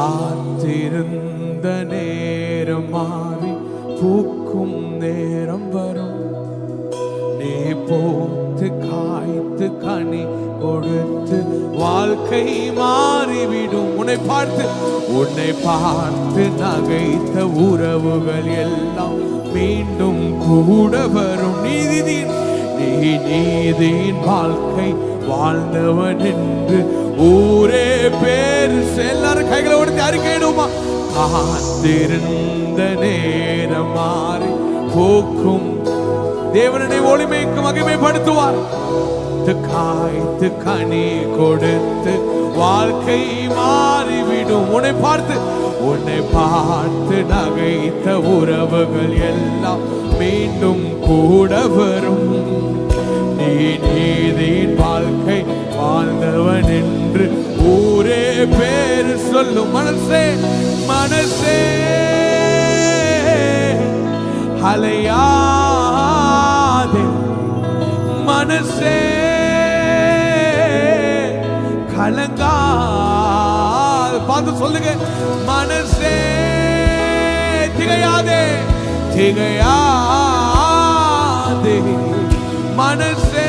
காத்திருந்த நேரம் மாறி பூக்கும் நேரம் வரும். நீ போத்து காய்த்து கனி கொடுத்து வாழ்க்கை மாறிவிடும். உன்னை பார்த்து நகைத்த உறவுகள் எல்லாம் மீண்டும் கூட வரும். நீதியின் வாழ்க்கை வாழ்ந்தவன் என்று ஊரே பேர். எல்லாரும் கைகளை உடைத்து அறிக்கையிடுமா? காத்திருந்த நேரம் மாறி போக்கும். தேவனுடைய ஒளிமைக்கு மகிமைப்படுத்துவார். காய்த்து கனி கொடுத்து வாழ்க்கை மாறிவிடும். உன்னை பார்த்து நகைத்த உறவுகள் எல்லாம் மீண்டும் கூட வரும். நீ நீதியின் வாழ்க்கை வாழ்ந்தவன் என்று ஊரே பேர் சொல்லும். மனசே அலையாதே, மனசே கலங்காதே. பார்த்து சொல்லுங்க, மனசே திகையாதே, மனசே